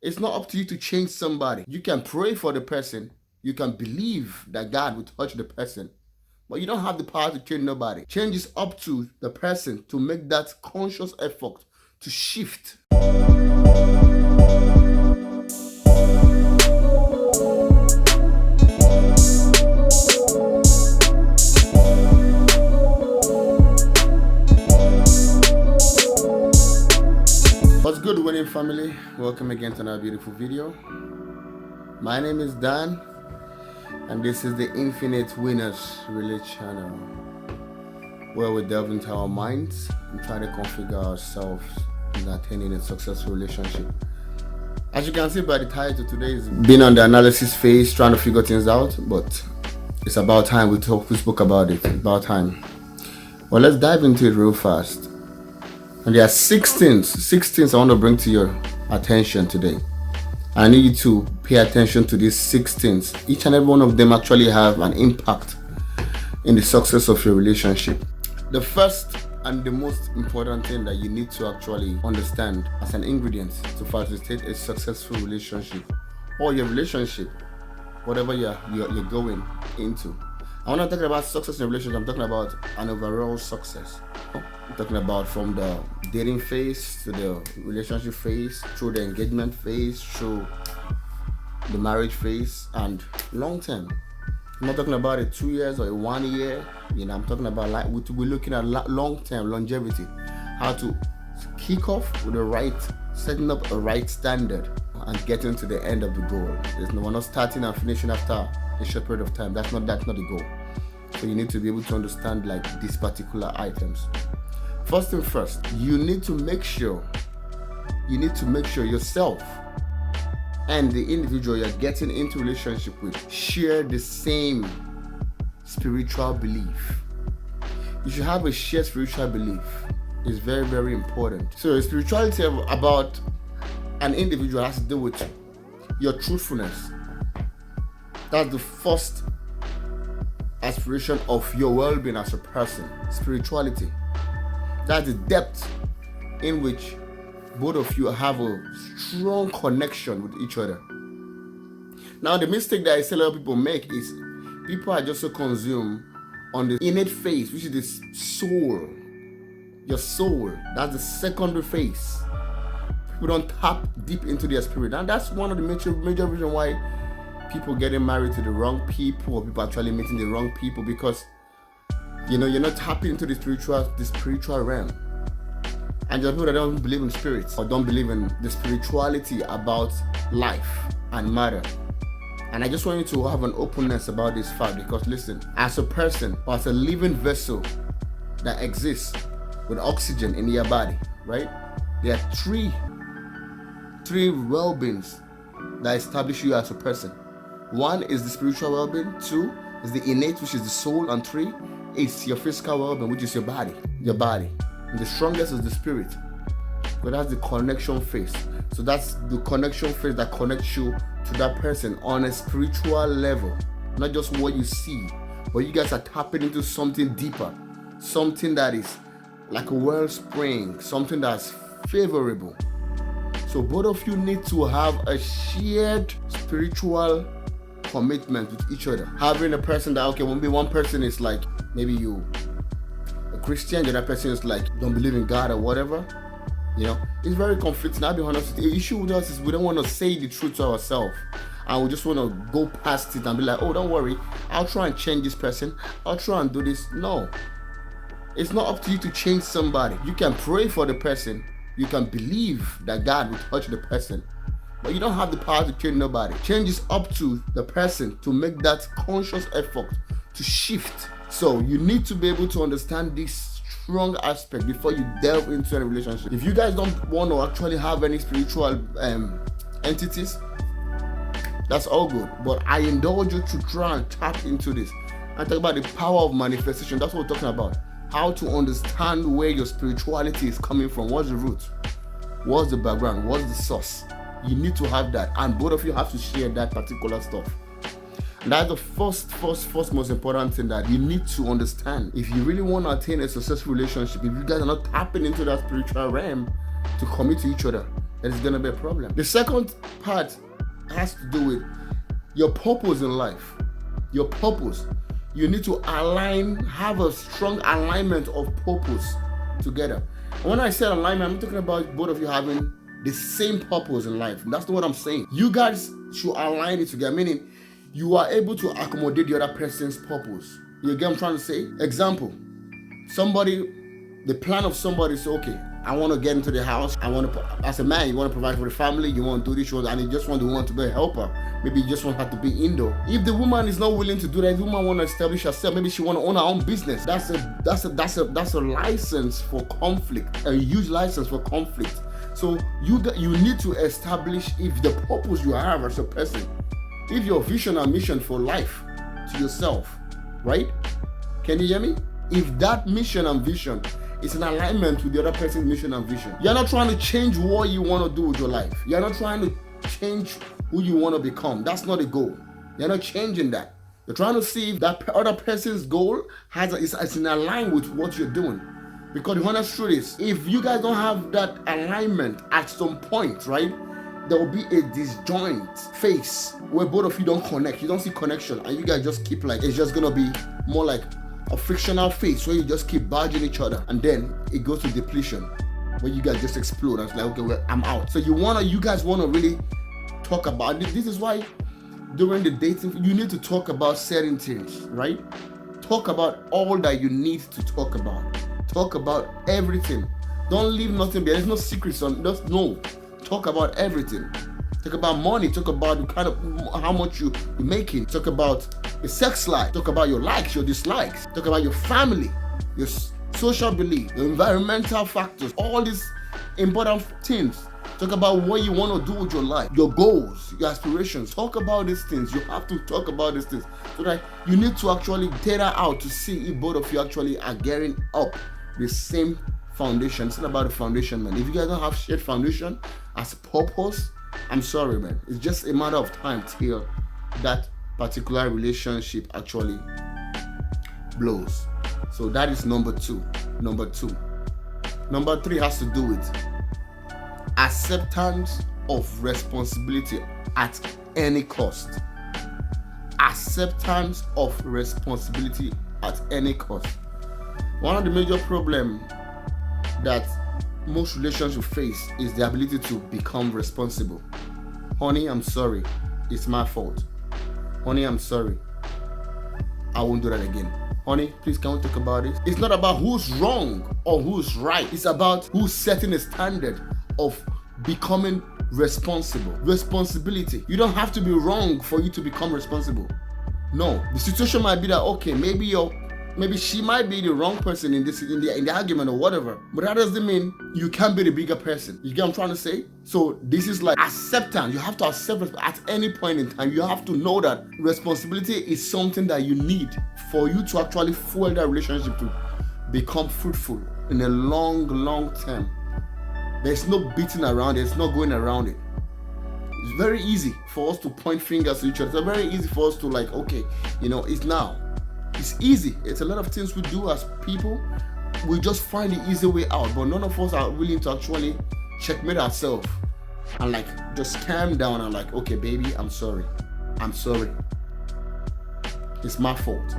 It's not up to you to change somebody. You can pray for the person. You can believe that God will touch the person. But you don't have the power to change nobody. Change is up to the person to make that conscious effort to shift. What's good, winning family? Welcome again to another beautiful video. My name is Dan, and this is the Infinite Winners Relay channel, where we delve into our minds and try to configure ourselves in attaining a successful relationship. As you can see by the title, today is been on the analysis phase, trying to figure things out, but it's about time we spoke about it. About time. Well, let's dive into it real fast. And there are six things I want to bring to your attention today. I need you to pay attention to these 6 things. Each and every one of them actually have an impact in the success of your relationship. The first and the most important thing that you need to actually understand as an ingredient to facilitate a successful relationship or your relationship, whatever you're going into. I want to talk about success in a relationship. I'm talking about an overall success. I'm talking about from the dating phase to the relationship phase, through the engagement phase, through the marriage phase, and long term. I'm not talking about 2 years or 1 year. I'm talking about we're looking at long term longevity. How to kick off with setting up a right standard and getting to the end of the goal. We're not starting and finishing after a short period of time. That's not the goal. So you need to be able to understand these particular items. First thing first, you need to make sure yourself and the individual you're getting into relationship with share the same spiritual belief. You should have a shared spiritual belief. It's very, very important. So spirituality about an individual has to do with your truthfulness. That's the first aspiration of your well-being as a person. Spirituality. That's the depth in which both of you have a strong connection with each other. Now, the mistake that I see a lot of people make is people are just so consumed on the innate phase, which is the soul. Your soul. That's the secondary phase. People don't tap deep into their spirit. And that's one of the major reasons why people getting married to the wrong people, or people actually meeting the wrong people, because you're not tapping into the spiritual realm. And there are people that don't believe in spirits or don't believe in the spirituality about life and matter. And I just want you to have an openness about this fact, because listen, as a person or as a living vessel that exists with oxygen in your body, right? There are three well-beings that establish you as a person. 1 is the spiritual well-being, 2 is the innate, which is the soul, and 3 is your physical well-being, which is your body. And the strongest is the spirit, but that's the connection phase. So that's the connection phase that connects you to that person on a spiritual level, not just what you see, but you guys are tapping into something deeper, something that is like a wellspring, something that's favorable. So both of you need to have a shared spiritual commitment with each other. Having a person that, maybe one person is like, maybe you a Christian, the other person is like, don't believe in God or whatever. It's very conflicting. I'll be honest with you. The issue with us is we don't want to say the truth to ourselves, and we just want to go past it and be like, oh, don't worry, I'll try and change this person, I'll try and do this. No, it's not up to you to change somebody. You can pray for the person, you can believe that God will touch the person, but you don't have the power to change nobody. Change is up to the person to make that conscious effort to shift. So you need to be able to understand this strong aspect before you delve into a relationship. If you guys don't want to actually have any spiritual entities, that's all good. But I indulge you to try and tap into this and talk about the power of manifestation. That's what we're talking about. How to understand where your spirituality is coming from. What's the root? What's the background? What's the source? You need to have that, and both of you have to share that particular stuff. And that's the first most important thing that you need to understand. If you really want to attain a successful relationship, if you guys are not tapping into that spiritual realm to commit to each other, then it's gonna be a problem. The second part has to do with your purpose in life. Your purpose. You need to have a strong alignment of purpose together. And when I say alignment, I'm talking about both of you having the same purpose in life. That's not what I'm saying. You guys should align it together, meaning you are able to accommodate the other person's purpose. You get what I'm trying to say? Example, the plan of somebody is, okay, I want to get into the house. As a man, you want to provide for the family, you want to do this, and you just want to be a helper. Maybe you just want her to be indoor. If the woman is not willing to do that, the woman want to establish herself, maybe she want to own her own business. That's a license for conflict, a huge license for conflict. So you need to establish if the purpose you have as a person, if your vision and mission for life to yourself, right? Can you hear me? If that mission and vision is in alignment with the other person's mission and vision, you're not trying to change what you want to do with your life. You're not trying to change who you want to become. That's not the goal. You're not changing that. You're trying to see if that other person's goal is in alignment with what you're doing. Because the honest truth is, if you guys don't have that alignment at some point, right, there will be a disjoint phase where both of you don't connect. You don't see connection, and you guys just keep it's just gonna be more like a frictional phase where you just keep barging each other, and then it goes to depletion where you guys just explode. And it's like, okay, well, I'm out. So you guys wanna really talk about this. This is why during the dating, you need to talk about certain things, right? Talk about all that you need to talk about. Talk about everything. Don't leave nothing behind. There's no secrets on. No. Talk about everything. Talk about money. Talk about the kind of how much you're making. Talk about your sex life. Talk about your likes, your dislikes. Talk about your family, your social belief, your environmental factors. All these important things. Talk about what you want to do with your life, your goals, your aspirations. Talk about these things. You have to talk about these things so that you need to actually data out to see if both of you actually are getting up the same foundation. It's not about the foundation, man. If you guys don't have shared foundation as purpose, I'm sorry, man. It's just a matter of time till that particular relationship actually blows. So that is number two. Number three has to do with acceptance of responsibility at any cost. Acceptance of responsibility at any cost. One of the major problems that most relationships face is the ability to become responsible. Honey, I'm sorry. It's my fault. Honey, I'm sorry. I won't do that again. Honey, please can we talk about it? It's not about who's wrong or who's right. It's about who's setting a standard of becoming responsible. Responsibility. You don't have to be wrong for you to become responsible. No. The situation might be that, okay, maybe she might be the wrong person in the argument or whatever, but that doesn't mean you can't be the bigger person. You get what I'm trying to say? So this is like acceptance. You have to accept at any point in time. You have to know that responsibility is something that you need for you to actually fuel that relationship to become fruitful in a long term. There's no beating around it. There's no going around it. It's very easy for us to point fingers to each other. It's very easy for us to okay, it's now. It's easy. It's a lot of things we do as people. We just find the easy way out, but none of us are willing to actually checkmate ourselves and just calm down and okay, baby, I'm sorry. It's my fault.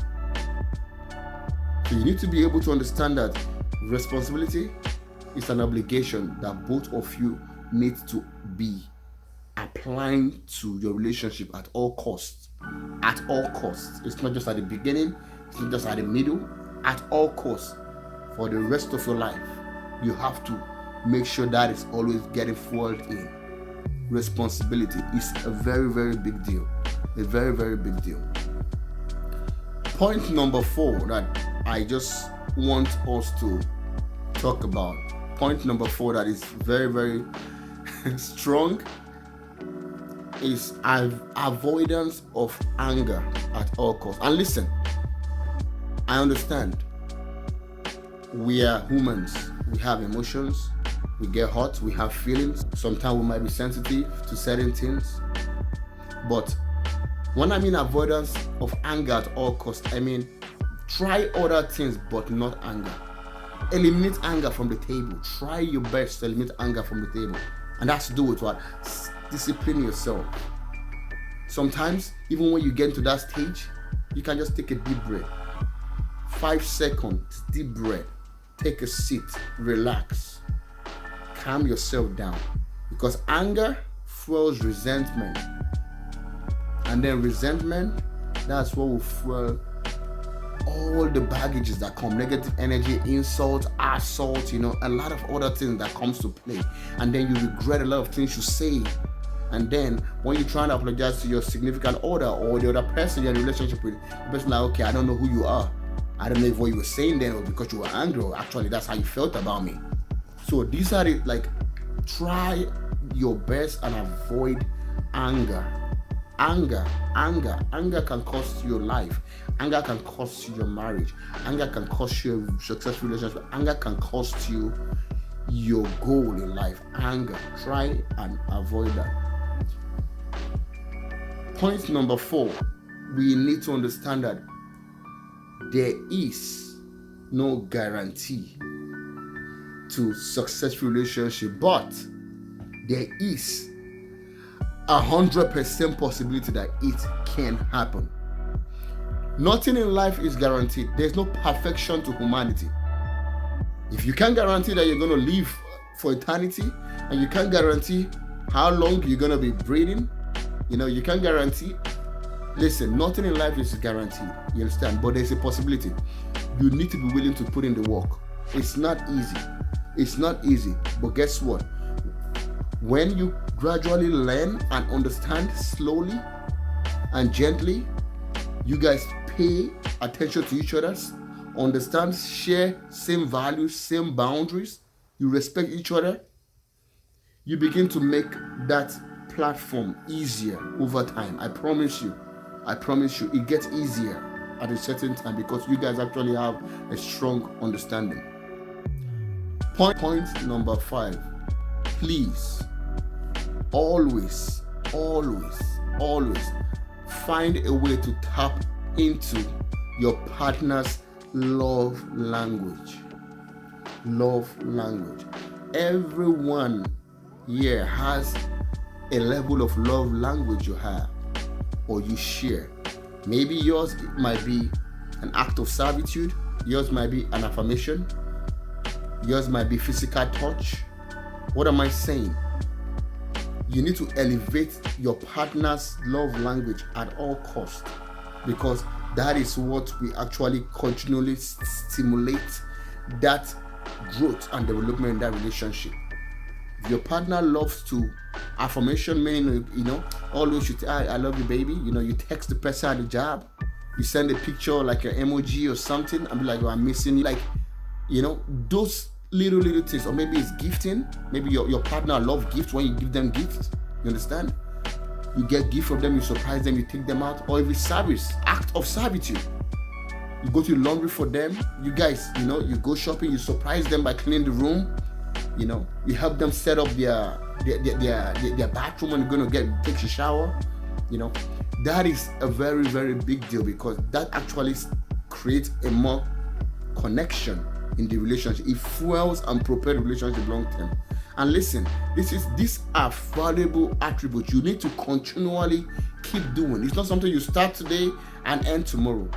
So you need to be able to understand that responsibility is an obligation that both of you need to be applying to your relationship at all costs. At all costs. It's not just at the beginning, it's not just at the middle, at all costs. For the rest of your life, you have to make sure that is always getting fueled in. Responsibility is a very, very big deal. A very, very big deal. Point number 4 that I just want us to talk about. Point number 4 that is very, very strong is avoidance of anger at all costs. And listen, I understand. We are humans. We have emotions. We get hurt. We have feelings. Sometimes we might be sensitive to certain things. But when I mean avoidance of anger at all costs, I mean try other things but not anger. Eliminate anger from the table. Try your best to eliminate anger from the table And that's to do with what? Discipline yourself. Sometimes, even when you get into that stage, you can just take a deep breath. 5 seconds, deep breath. Take a seat, relax. Calm yourself down. Because anger fuels resentment. And then resentment, that's what will fuel all the baggages that come, negative energy, insult, assault, a lot of other things that comes to play. And then you regret a lot of things you say. And then when you try to apologize to your significant other or the other person you're in a relationship with, the person like, okay, I don't know who you are. I don't know if what you were saying then or because you were angry or actually that's how you felt about me. So these are it, like, try your best and avoid anger. Anger can cost you your life. Anger can cost you your marriage. Anger can cost you a successful relationship. Anger can cost you your goal in life. Anger, try and avoid that. Point number 4, we need to understand that there is no guarantee to successful relationship, but there is 100% possibility that it can happen. Nothing in life is guaranteed. There's no perfection to humanity. If you can't guarantee that you're going to live for eternity, and you can't guarantee how long you're going to be breathing, you can't guarantee. Listen, nothing in life is guaranteed. You understand? But there's a possibility. You need to be willing to put in the work. It's not easy. But guess what? When you gradually learn and understand slowly and gently, you guys pay attention to each other, understand, share same values, same boundaries, you respect each other, you begin to make that platform easier over time. I promise you, it gets easier at a certain time because you guys actually have a strong understanding. Point number 5, please always find a way to tap into your partner's love language. Everyone here has a level of love language you have or you share. Maybe yours might be an act of servitude, yours might be an affirmation, yours might be physical touch. What am I saying? You need to elevate your partner's love language at all costs, because that is what we actually continually stimulate that growth and development in that relationship. If your partner loves to affirmation, meaning always you I love you, baby. You text the person at the job, you send a picture like an emoji or something, and be like, I'm missing you. Like, those little things. Or maybe it's gifting. Maybe your partner love gifts when you give them gifts. You understand? You get gift from them, you surprise them, you take them out. Or if it's service, act of servitude. You go to the laundry for them. You guys, you go shopping, you surprise them by cleaning the room. You help them set up their bathroom when you're going to take a shower. That is a very, very big deal, because that actually creates a more connection in the relationship. It fuels and propels the relationship long term. And listen, these are valuable attributes you need to continually keep doing. It's not something you start today and end tomorrow.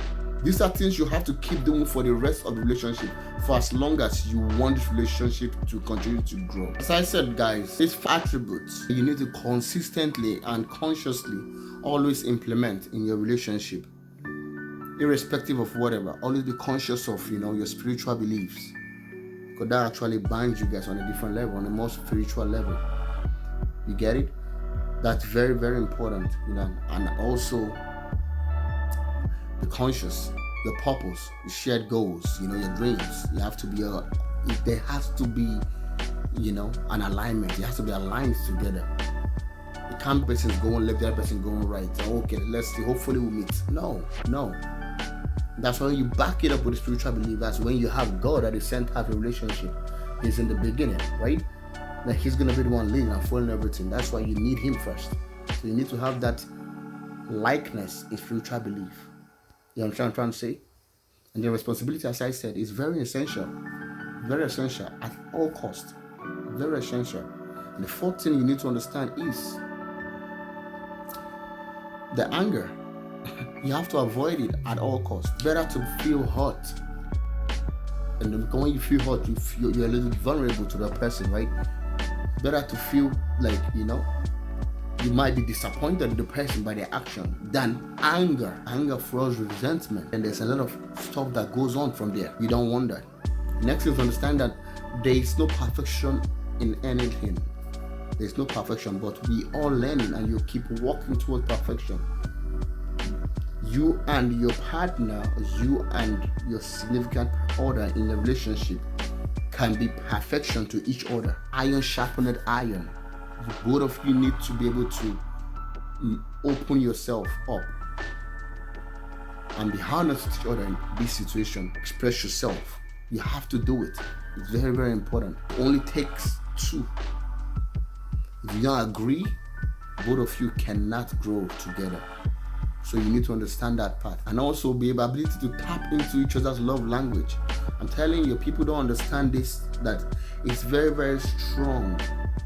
These are things you have to keep doing for the rest of the relationship, for as long as you want this relationship to continue to grow. As I said, guys, these attributes you need to consistently and consciously always implement in your relationship, irrespective of whatever. Always be conscious of your spiritual beliefs, because that actually binds you guys on a different level, on a more spiritual level. You get it? That's very, very important. And also be conscious, your purpose, your shared goals, your dreams. You have to be there has to be an alignment. It has to be aligned together. You can't be person's going left, the other person going right. Okay, let's see, hopefully we'll meet. No. That's when you back it up with a spiritual belief. That's when you have God at the center of a relationship. He's in the beginning, right? Then he's going to be the one leading and following everything. That's why you need him first. So you need to have that likeness in spiritual belief. You understand what I'm trying to say? And the responsibility, as I said, is very essential. Very essential at all costs. Very essential. And the fourth thing you need to understand is the anger. You have to avoid it at all costs. Better to feel hurt. And then when you feel hurt, you're a little vulnerable to that person, right? Better to feel like, you might be disappointed in the person by their action than anger. Anger fuels resentment. And there's a lot of stuff that goes on from there. You don't want that. Next is understand that there is no perfection in anything. There's no perfection, but we all learning, and you keep walking towards perfection. You and your partner, you and your significant other in a relationship can be perfection to each other. Iron sharpened iron. Both of you need to be able to open yourself up and be honest with each other in this situation. Express yourself. You have to do it. It's very, very important. It only takes two. If you don't agree, both of you cannot grow together. So you need to understand that part, and also be ability to tap into each other's love language. I'm telling you, people don't understand this, that it's very, very strong.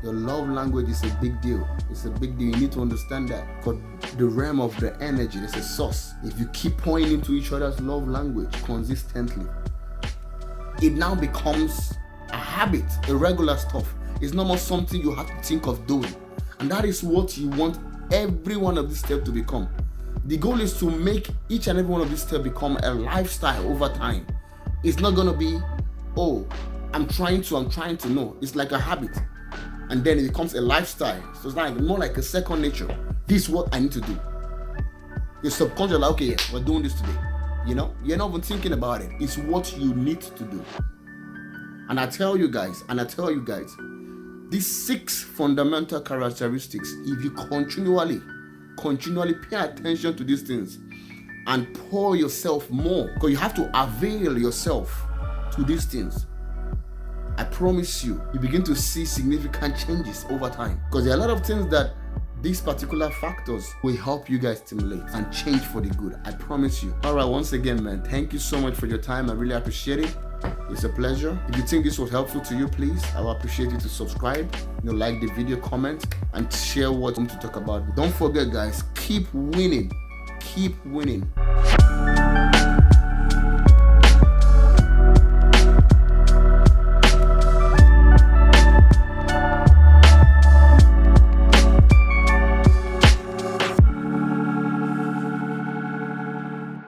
Your love language is a big deal. It's a big deal. You need to understand that. For the realm of the energy, there's a source. If you keep pointing into each other's love language consistently, it now becomes a habit, a regular stuff. It's not more something you have to think of doing. And that is what you want every one of these steps to become. The goal is to make each and every one of these steps become a lifestyle over time. It's not going to be, I'm trying to know. It's like a habit. And then it becomes a lifestyle. So it's like more like a second nature. This is what I need to do. Your subconscious, like, okay, yes, we're doing this today. You're not even thinking about it. It's what you need to do. And I tell you guys, these 6 fundamental characteristics, if you continually pay attention to these things and pour yourself more, because you have to avail yourself to these things, I promise you begin to see significant changes over time. Because there are a lot of things that these particular factors will help you guys stimulate and change for the good. I promise you. All right, once again, man, thank you so much for your time. I really appreciate it. It's a pleasure. If you think this was helpful to you, please, I will appreciate you to subscribe, like the video, comment, and share what I'm to talk about. Don't forget, guys, keep winning. Keep winning.